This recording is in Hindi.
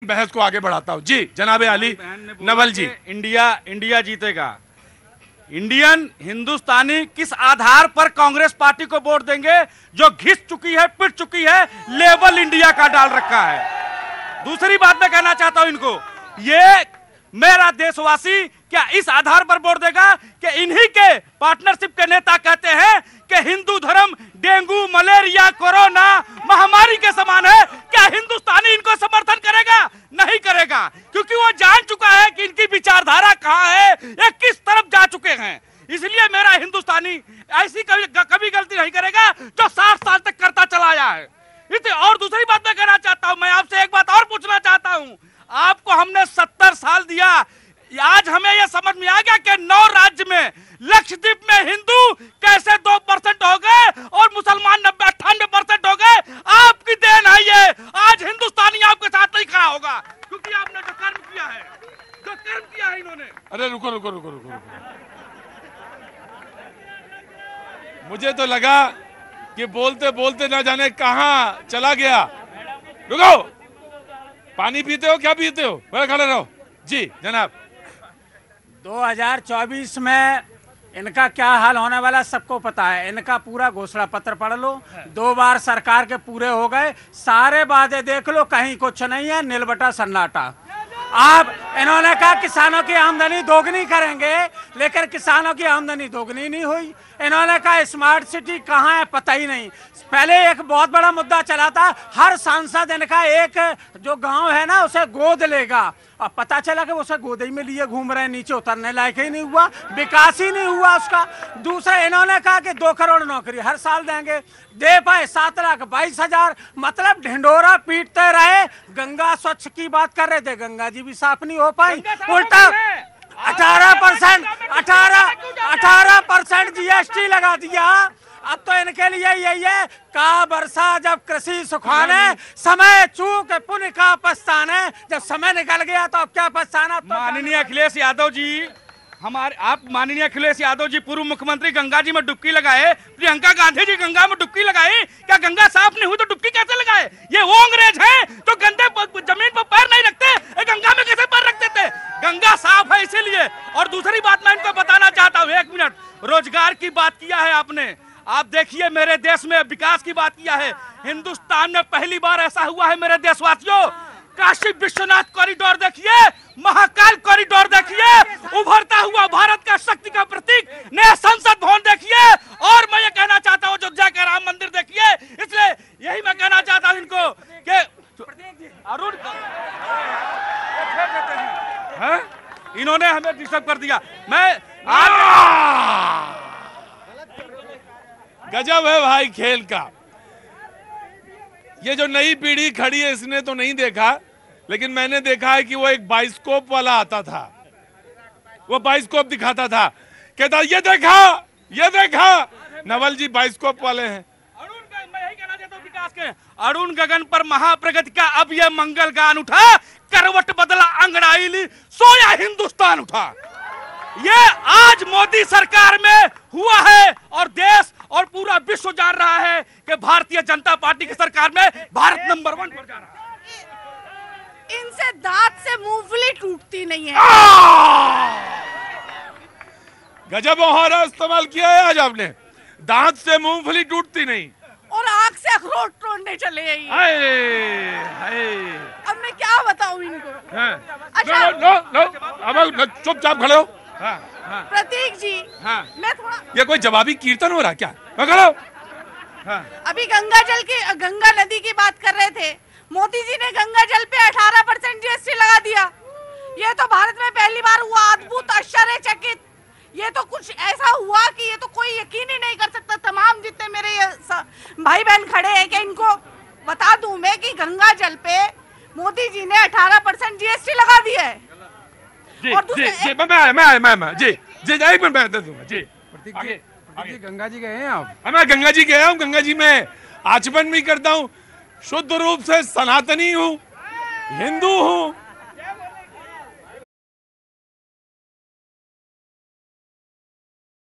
बहस को आगे बढ़ाता हूँ। जी जनाब अली नवल जी। इंडिया जीतेगा। इंडियन हिंदुस्तानी किस आधार पर कांग्रेस पार्टी को वोट देंगे जो घिस चुकी है, पिट चुकी है, लेबल इंडिया का डाल रखा है। दूसरी बात मैं कहना चाहता हूं इनको, ये मेरा देशवासी क्या इस आधार पर वोट देगा कि इन्हीं के पार्टनरशिप के नेता कहते हैं कि हिंदू धर्म डेंगू, मलेरिया, कोरोना महामारी के समान है। क्या हिंदुस्तानी इनको समर्थन करेगा? नहीं करेगा, क्योंकि वो जान चुका है कि इनकी विचारधारा कहां है, ये किस तरफ जा चुके हैं। इसलिए मेरा हिंदुस्तानी ऐसी कभी गलती नहीं करेगा जो 60 साल तक करता चला आया है। और दूसरी बात मैं कहना चाहता हूं, मैं आपसे एक बात और पूछना चाहता हूं। आपको हमने 70 साल दिया, आज हमें यह समझ में आ गया कि 9 राज्य में, लक्षद्वीप में हिंदू कैसे 2% हो गए और मुसलमान 98% हो गए। आपकी देन है ये। आज हिंदुस्तानी आपके साथ नहीं खड़ा होगा, क्योंकि आपने जो कर्म किया है इन्होंने। अरे रुको रुको रुको रुको रुको, मुझे तो लगा कि बोलते बोलते ना जाने कहां चला गया। रुको, पानी पीते हो? क्या पीते हो? बड़े खड़े रहो। जी जनाब। 2024 में इनका क्या हाल होने वाला सबको पता है। इनका पूरा घोषणा पत्र पढ़ लो, 2 बार सरकार के पूरे हो गए, सारे वादे देख लो, कहीं कुछ नहीं है, नीलबटा सन्नाटा। आप इन्होंने कहा किसानों की आमदनी दोगुनी करेंगे, लेकिन किसानों की आमदनी दोगुनी नहीं हुई। इन्होंने कहा स्मार्ट सिटी कहाँ है, पता ही नहीं। पहले एक बहुत बड़ा मुद्दा चला था, हर सांसद इनका एक जो गांव है ना उसे गोद लेगा, और पता चला कि उसे गोद ही में लिए घूम रहे हैं, नीचे उतरने लायक ही नहीं हुआ, विकास ही नहीं हुआ उसका। दूसरा इन्होंने कहा कि 2 करोड़ नौकरी हर साल देंगे, दे पाए 7,22,000, मतलब ढिंडोरा पीटते रहे। गंगा स्वच्छ की बात कर रहे थे, गंगा जी भी साफ नहीं हो पाई। उल्टा 18% GST लगा दिया। अब तो इनके लिए यही है, का बरसा जब कृषि सुखाने, समय चूक पुण्य का पछताने। जब समय निकल गया तो अब क्या पछताना। माननीय अखिलेश यादव जी, माननीय अखिलेश यादव जी पूर्व मुख्यमंत्री गंगा जी में डुबकी लगाए, प्रियंका गांधी जी गंगा में डुबकी लगाई। क्या गंगा साफ नहीं हुई तो डुबकी कैसे लगाए? ये वो अंग्रेज हैं तो गंदे जमीन पर पैर नहीं रखते, गंगा में कैसे पैर रखते थे? गंगा साफ है इसीलिए। और दूसरी बात मैं इनको बताना चाहता हूँ, 1 मिनट, रोजगार की बात किया है आपने। आप देखिए मेरे देश में विकास की बात किया है। हिंदुस्तान में पहली बार ऐसा हुआ है मेरे देशवासियों, काशी विश्वनाथ कॉरिडोर देखिए, महाकाल कॉरिडोर देखिए, उभरता हुआ भारत का शक्ति का प्रतीक नया संसद भवन देखिए, और मैं ये कहना चाहता हूँ अयोध्या का राम मंदिर देखिए। इसलिए यही मैं कहना चाहता हूँ इनको कि अरुण इन्होंने हमें डिस्टर्ब कर दिया। मैं गजब है भाई खेल का। ये जो नई पीढ़ी खड़ी है इसने तो नहीं देखा, लेकिन मैंने देखा है कि वो एक बाइस्कोप वाला आता था, वो बाइस्कोप दिखाता था, कहता ये देखा। नवल जी बाइस्कोप वाले हैं। मैं यही कहना चाहता हूं विकास के, अरुण गगन पर महाप्रगति का अब ये मंगल गान उठा, करवट बदला अंगड़ाई ली, सोया हिंदुस्तान उठा। ये आज मोदी सरकार में हुआ है और देश और पूरा विश्व जान रहा है कि भारतीय जनता पार्टी की सरकार में भारत नंबर 1 पर जा रहा है। इनसे दांत से मूंगफली टूटती नहीं है। गजब मुहावरा इस्तेमाल किया है आज आपने, दांत से मूंगफली टूटती नहीं और आंख से अखरोट तोड़ने चले गई। अब मैं क्या बताऊं इनको। अच्छा चुपचाप खड़े हो। प्रतीक जी, मैं थोड़ा, ये कोई जवाबी कीर्तन हो रहा क्या? खड़े हो। अभी गंगा नदी की बात कर रहे थे। मोदी जी ने गंगा जल पे 18% GST लगा दिया। ये तो भारत में पहली बार हुआ, अद्भुत, आश्चर्यचकित। ये तो कुछ ऐसा हुआ कि ये तो कोई यकीन ही नहीं कर सकता। तमाम जितने मेरे भाई बहन खड़े हैं कि इनको बता दूं मैं कि गंगा जल पे मोदी जी ने 18% GST लगा दिया है। जी, और जी, जी, मैं दे दूंगा। जी प्रतीक, गंगा जी गए हैं आप? मैं गंगा जी गया हूँ, गंगा जी में आचमन भी करता हूँ, शुद्ध रूप से सनातनी हूँ, हिंदू हूँ।